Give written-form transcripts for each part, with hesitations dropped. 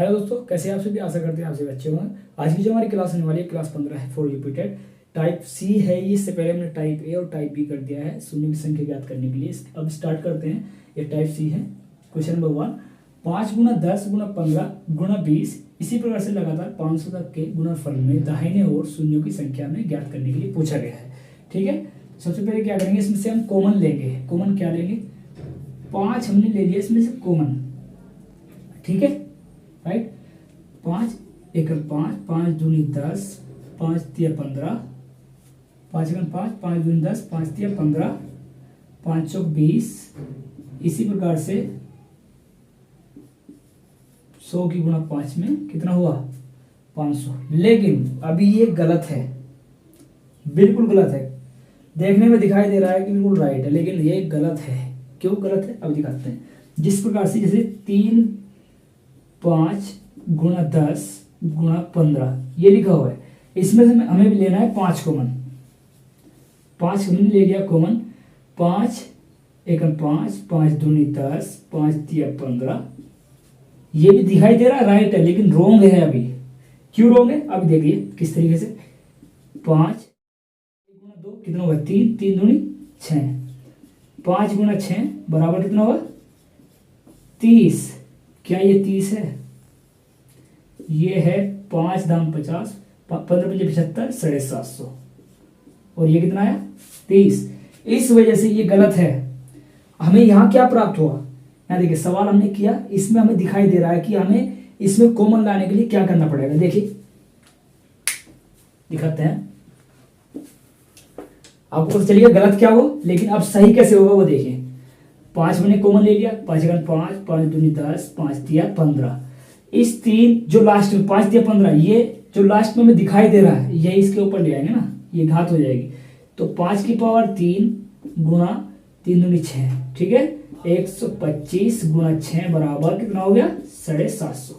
Hello दोस्तों, कैसे आप सभी? आशा करते हैं आप सभी अच्छे होंगे। आज की जो हमारी क्लास होने वाली है क्लास 15 है फॉर रिपीटेड टाइप सी है। ये इससे पहले हमने टाइप ए और टाइप बी कर दिया है शून्य की संख्या ज्ञात करने के लिए। अब स्टार्ट करते हैं। ये टाइप सी है। क्वेश्चन नंबर 1, 5 गुना 10 गुना 15 गुना 20 इसी प्रकार से लगातार 500 तक के गुणनफल में दाहिने ओर शून्यों की संख्या में ज्ञात करने के लिए पूछा गया है। ठीक है, सबसे पहले क्या करेंगे, इसमें से हम कॉमन लेंगे। कॉमन क्या लेंगे? 5 हमने ले लिया इसमें से कॉमन। ठीक है, राइट। 5 एकम 5, 5 दूनी 10, 5 तिया 15, 5 एकम 5, 5 दूनी 10, 5 तिया 15, 5 चौक 20। इसी प्रकार से 100 की गुणा 5 में कितना हुआ? 500। लेकिन अभी ये गलत है, बिल्कुल गलत है। देखने में दिखाई दे रहा है कि बिल्कुल राइट है, लेकिन ये गलत है। क्यों गलत है अब दिखाते हैं। जिस प्रकार से जैसे 3 5 गुणा 10 गुणा 15 ये लिखा हुआ है, इसमें से हमें भी लेना है 5 कॉमन। 5 हमने ले लिया कॉमन। 5 एकम 5, 5 दूनी 10, 5 तिया 15। ये भी दिखाई दे रहा है राइट है, लेकिन रोंग है अभी। क्यों रोंग है अभी देखिए किस तरीके से। 5 गुणा 2 कितना होगा? 3, 3 दूनी 6। 5 गुणा 6 बराबर कितना होगा? 30। क्या ये 30 है? ये है 5 दाम 50, 15 पंजे 75, 750। और ये कितना आया? 30। इस वजह से ये गलत है। हमें यहाँ क्या प्राप्त हुआ? यहाँ देखिए सवाल हमने किया, इसमें हमें दिखाई दे रहा है कि हमें इसमें कॉमन लाने के लिए क्या करना पड़ेगा। देखिए दिखाते हैं आपको, पता चलिए गलत क्या हो, लेकिन अब सही कैसे होगा वो देखिए। 5 मैंने कॉमन ले लिया। 5 एकम 5, 5 दूनी 10, 5 तिया 15। इस 3 जो लास्ट में 5 तिया 15, ये जो लास्ट में हमें दिखाई दे रहा है ये इसके ऊपर ले आएंगे ना, ये घात हो जाएगी। तो 5 की पावर 3 गुणा 3 दूनी 6। ठीक है, 125 गुणा 6 बराबर कितना हो गया? 750।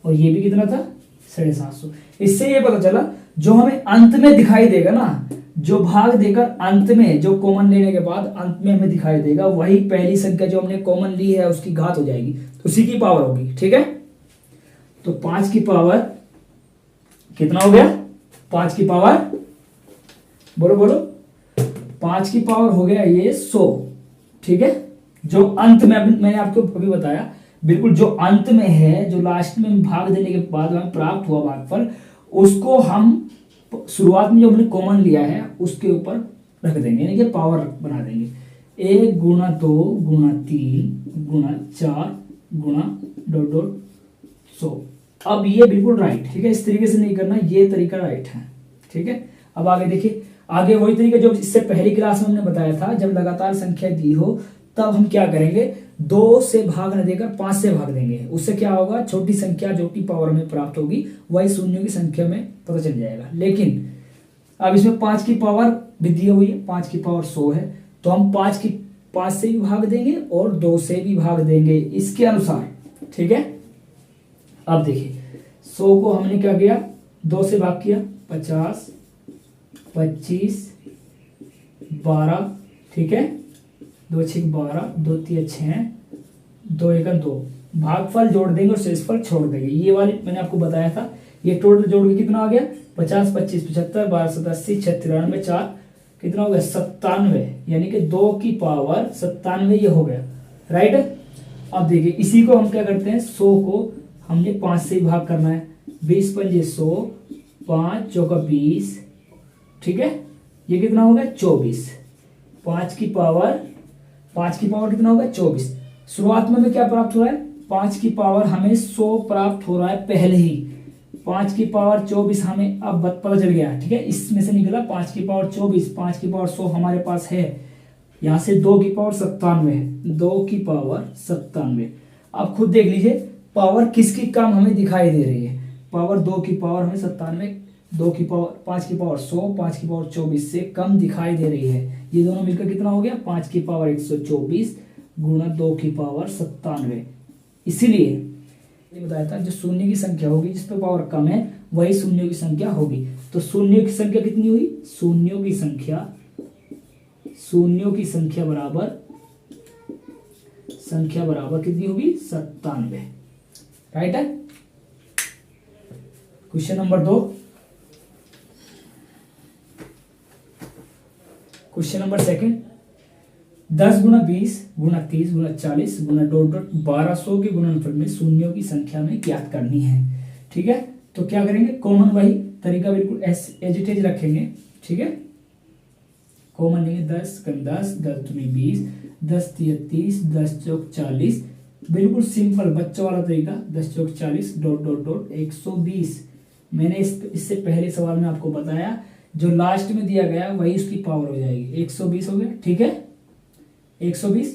और ये भी कितना था? 750। इससे ये पता चला जो हमें अंत में दिखाई देगा ना, जो भाग देकर अंत में, जो कॉमन लेने के बाद अंत में हमें दिखाई देगा, वही पहली संख्या जो हमने कॉमन ली है उसकी घात हो जाएगी, तो उसी की पावर होगी। ठीक है, तो 5 की पावर कितना हो गया? 5 की पावर बोलो बोलो, 5 की पावर हो गया ये 100। ठीक है, जो अंत में मैंने आपको अभी बताया, बिल्कुल जो अंत में है, जो लास्ट में भाग देने के बाद हमें प्राप्त हुआ भागफल, उसको हम शुरुआत में जो हमने कॉमन लिया है उसके ऊपर रख देंगे, यानी कि पावर बना देंगे। 1 गुणा 2 गुणा 3 गुणा 4 गुणा ... 100। अब ये बिल्कुल राइट। ठीक है, इस तरीके से नहीं करना, ये तरीका राइट है। ठीक है, अब आगे देखिए, आगे वही तरीका जो इससे पहली क्लास में हमने बताया था। जब लगातार संख्या दी हो तब हम क्या करेंगे, 2 से भाग न देकर 5 से भाग देंगे। उससे क्या होगा, छोटी संख्या जो की पावर में प्राप्त होगी वही शून्यों की संख्या में पता चल जाएगा। लेकिन अब इसमें 5 की पावर भी दी हुई है, 5 की पावर 100 है, तो हम 5 से भी भाग देंगे और 2 से भी भाग देंगे इसके अनुसार। ठीक है, अब देखिए 100 को हमने क्या किया, 2 से भाग किया। 50, 25, 12। ठीक है, 2 6 12, 2 3 6, 2 1 2। भागफल जोड़ देंगे और शेषफल छोड़ देंगे। ये वाली मैंने आपको बताया था। ये टोटल जोड़ के कितना आ गया? 50 25 75, 12 7 80, 6 93, 4 कितना हो गया? 97। यानी कि 2 की पावर 97 ये हो गया। राइट। अब देखिए इसी को हम क्या करते हैं, 100 को हमने 5 से भाग करना है। 20 पंजे 100, 5 चौका 20। ठीक है, ये कितना हो गया? 24। 5 की पावर कितना होगा? 24। शुरुआत में हमें क्या प्राप्त हुआ है? 5 की पावर हमें 100 प्राप्त हो रहा है पहले ही। 5 की पावर 24 हमें अब पता चल गया। ठीक है, इसमें से निकला 5 की पावर 24, 5 की पावर 100 हमारे पास है। यहां से 2 की पावर 97, 2 की पावर 97। अब खुद देख लीजिए पावर किसकी कम हमें दिखाई दे रही है। पावर 2 की पावर हमें 97, 2 की पावर 5 की पावर 100, 5 की पावर 24 से कम दिखाई दे रही है। ये दोनों मिलकर कितना हो गया? 5 की पावर 124 गुणा 2 की पावर 97। इसीलिए ये बताया था जो शून्य की संख्या होगी, जिस पर पावर कम है, वही शून्यों की संख्या होगी। तो शून्यों की संख्या कितनी हुई? शून्यों की संख्या बराबर कितनी होगी? 97। राइट है। क्वेश्चन नंबर 2, क्वेश्चन नंबर 2, 10 गुना 20 गुना 30 गुना 40 गुना डॉट डॉट 1200 के गुणनफल में शून्यों की संख्या में ज्ञात करनी है। ठीक है, तो क्या करेंगे, कॉमन वही तरीका बिल्कुल एज इट इज रखेंगे। ठीक है, कॉमन लेंगे 10 कम 10 10 दूनी 20 10 तिया 30 10 चौक 40, बिल्कुल सिंपल बच्चों वाला तरीका 10 चौक 40 डॉट डॉट डॉट 120। मैंने इससे पहले सवाल में आपको बताया जो लास्ट में दिया गया वही उसकी पावर हो जाएगी, 120 हो गया। ठीक है, 120।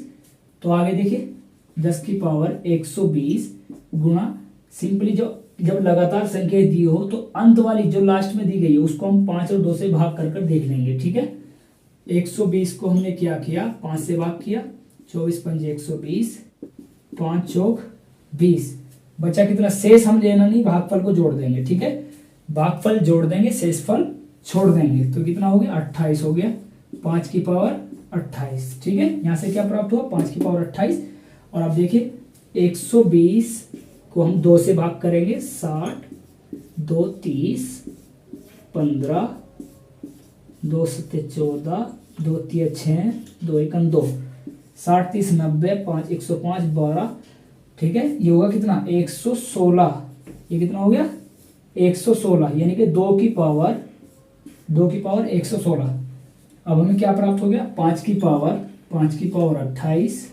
तो आगे देखिए 10 की पावर 120 गुणा, सिंपली जो जब लगातार संख्या दी हो तो अंत वाली जो लास्ट में दी गई है उसको हम 5 और 2 से भाग कर देख लेंगे। ठीक है, 120 को हमने क्या किया, 5 से भाग किया, 24 पंजे 120, 5 चौक 20, बचा कितना, शेष हम लेना नहीं, भागफल को जोड़ देंगे। ठीक है, भागफल जोड़ देंगे, शेषफल छोड़ देंगे, तो कितना हो गया, 28 हो गया, 5 की पावर 28। ठीक है, यहां से क्या प्राप्त हुआ, 5 की पावर 28। और अब देखिए 120 को हम 2 से भाग करेंगे, 60 2 30 15 2 सत्ते 14 2 तिया 6 2 एकम 2, 60 30 90 5 105 12। ठीक है, ये होगा कितना, 116। ये कितना हो गया, 116, यानी कि 2 की पावर 116। अब हमें क्या प्राप्त हो गया, 5 की पावर 28,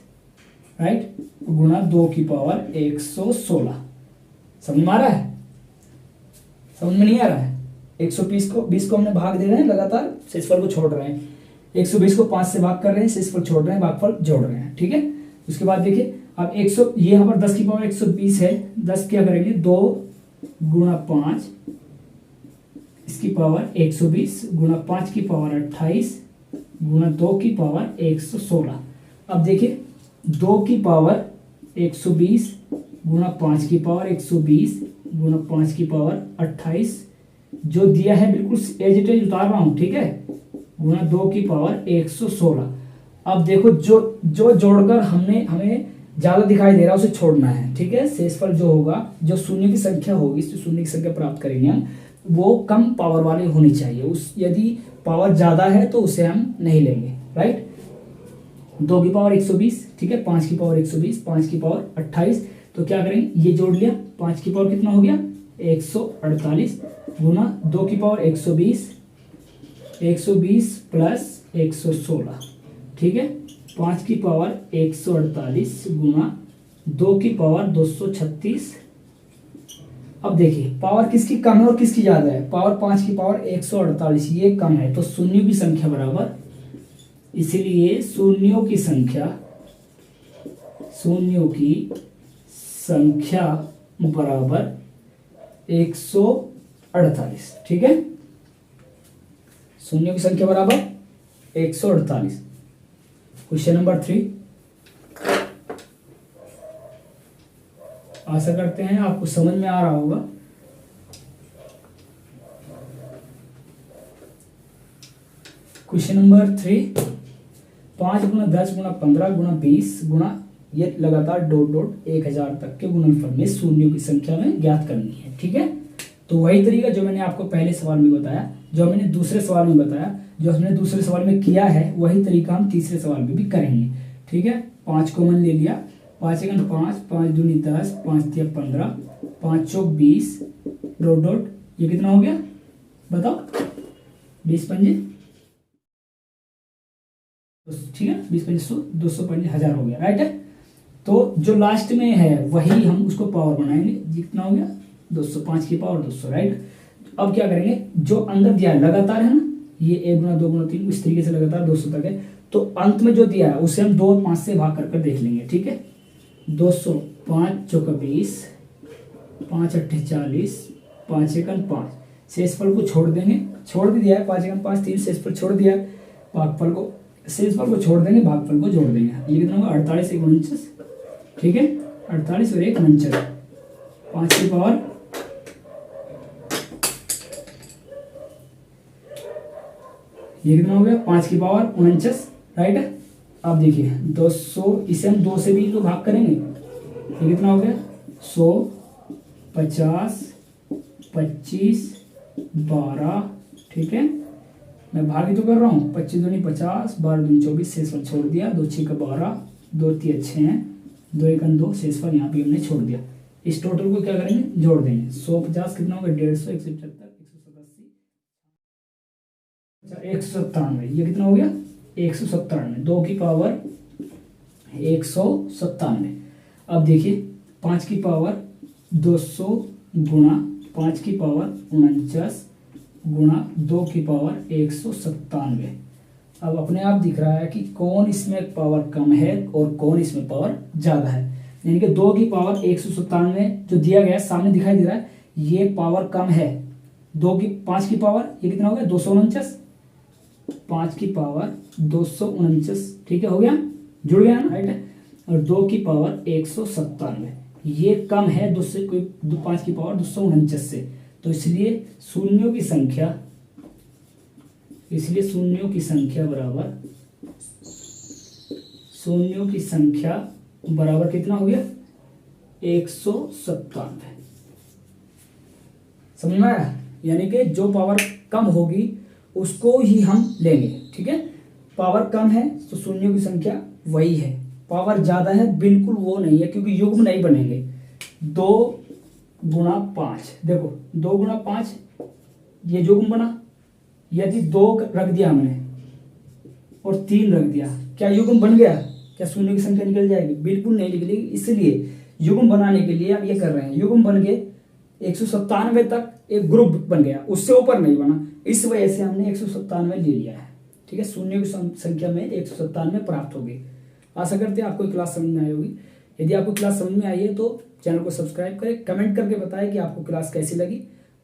राइट, गुणा 2 की पावर 116। समझ में आ रहा है, समझ में नहीं आ रहा है। 120 को हमने भाग दे रहे हैं, लगातार शेषफल को छोड़ रहे हैं, 120 को 5 से भाग कर रहे हैं, शेषफल छोड़ रहे हैं, भागफल जोड़ रहे हैं। ठीक है, उसके बाद देखिए अब 100, ये यहाँ पर 10 की पावर 120 है, 10 क्या करेंगे, 2 गुणा 5, इसकी पावर 120 गुणा 5 की पावर 28 गुणा 2 की पावर 116। अब देखिए 2 की पावर 120 गुणा 5 की पावर 120 गुणा 5 की पावर 28, जो दिया है बिल्कुल एज इट इज उतार रहा हूं। ठीक है, गुणा 2 की पावर 116। अब देखो जो जोड़कर हमें ज्यादा दिखाई दे रहा है उसे छोड़ना है। ठीक है, शेषफल जो होगा, जो शून्य की संख्या होगी, जो शून्य की संख्या प्राप्त करेंगे हम, वो कम पावर वाली होनी चाहिए। यदि पावर ज्यादा है तो उसे हम नहीं लेंगे, राइट। 2 की पावर 120, ठीक है, 5 की पावर 120, 5 की पावर 28, तो क्या करेंगे, ये जोड़ लिया, 5 की पावर कितना हो गया, 148 गुना 2 की पावर 120 प्लस 116। ठीक है, 5 की पावर 148 गुना 2 की पावर 236। अब देखिए पावर किसकी कम है और किसकी ज्यादा है, पावर 5 की पावर 148 ये कम है, तो शून्यों की संख्या बराबर, इसीलिए शून्यों की संख्या बराबर 148। ठीक है, शून्यों की संख्या बराबर 148। क्वेश्चन नंबर 3, आशा करते हैं आपको समझ में आ रहा होगा। क्वेश्चन नंबर 3, 5 गुना 10 गुना 15 गुना 20 गुना ये लगातार डॉट डॉट 1000 तक के गुणनफल में शून्यों की संख्या में ज्ञात करनी है। ठीक है, तो वही तरीका जो मैंने आपको पहले सवाल में बताया, जो मैंने दूसरे सवाल में बताया, जो हमने दूसरे सवाल में किया है, वही तरीका हम तीसरे सवाल में भी करेंगे। ठीक है, 5 कॉमन ले लिया, 5 एकम 5, 5 दूनी 10, 5 तिया 15, 5 चौक 20 डॉट डॉट, ये कितना हो गया बताओ, 20 पंजे, ठीक है, 20 पंजे 100, 200 पंजे 1000 हो गया, राइट है। तो जो लास्ट में है वही हम उसको पावर बनाएंगे, कितना हो गया 200, 5 की पावर 200, राइट। अब क्या करेंगे, जो अंदर दिया है लगातार है ना, ये 1 गुना 2 गुना 3 इस तरीके से लगातार 200 तक है, तो अंत में जो दिया है उसे हम 2 और 5 से भाग कर देख लेंगे। ठीक है, 200, 5 चौका 20, 5 अट्ठे 40, 5 एकम 5, शेषफल को छोड़ देंगे, छोड़ भी दिया है, 5 एकम 5 3, शेषफल छोड़ दिया है, भागफल को शेषफल को छोड़ देंगे, भागफल को जोड़ देंगे, ये कितना होगा 48 1 49। ठीक है, 48 और 1 49, 5 की पावर, ये कितना हो गया 5 की पावर 49, राइट है। अब देखिए 200, इसे हम 2 से भी तो भाग करेंगे, ये कितना हो गया 100 50, 25, 12, ठीक है। मैं भाग ही तो कर रहा हूँ, 25 दूनी 50, 12 दूनी 24, शेषफल छोड़ दिया, 2 6 का 12, 2 3 6 हैं, 2 1 2, शेषफल यहाँ पे हमने छोड़ दिया। इस टोटल को क्या करेंगे, जोड़ देंगे। 150 कितना होगा, 150, 175, 187, 197, ये कितना हो गया, 197, 2 की पावर 197। अब देखिए 5 की पावर 200 गुणा 5 की पावर 49 गुणा 2 की पावर 197। अब अपने आप दिख रहा है कि कौन इसमें पावर कम है और कौन इसमें पावर ज़्यादा है। यानी कि 2 की पावर 197 जो दिया गया है सामने दिखाई दे रहा है, ये पावर कम है। 5 की पावर ये कितना हो गया, 249, 5 की पावर 249, ठीक है, हो गया, जुड़ गया ना, राइट है। और 2 की पावर 197 ये कम है 2 से, कोई 5 की पावर 249 से, तो इसलिए शून्यों की संख्या बराबर कितना हो गया, 197। समझ में आया। यानी कि जो पावर कम होगी उसको ही हम लेंगे, ठीक है। पावर कम है तो शून्यों की संख्या वही है, पावर ज्यादा है बिल्कुल वो नहीं है, क्योंकि युग्म नहीं बनेंगे। 2 गुणा 5, देखो 2 गुणा 5 ये युग्म बना। यदि 2 रख दिया हमने और 3 रख दिया, क्या युग्म बन गया, क्या शून्य की संख्या निकल जाएगी, बिल्कुल नहीं निकलेगी। इसलिए युग्म बनाने के लिए आप ये कर रहे हैं, युग्म बन गए 197 तक एक ग्रुप बन गया, उससे ऊपर नहीं बना, इस वजह से हमने 197 ले लिया है, ठीक है। शून्य की संख्या में 197 प्राप्त होगी। आशा करते हैं आपको क्लास समझ में आई होगी। यदि आपको क्लास समझ में आई है तो चैनल को सब्सक्राइब करें, कमेंट करके बताएं कि आपको क्लास कैसी लगी।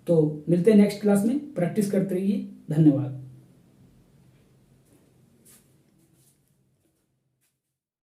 तो मिलते हैं नेक्स्ट क्लास में, प्रैक्टिस करते रहिए। धन्यवाद।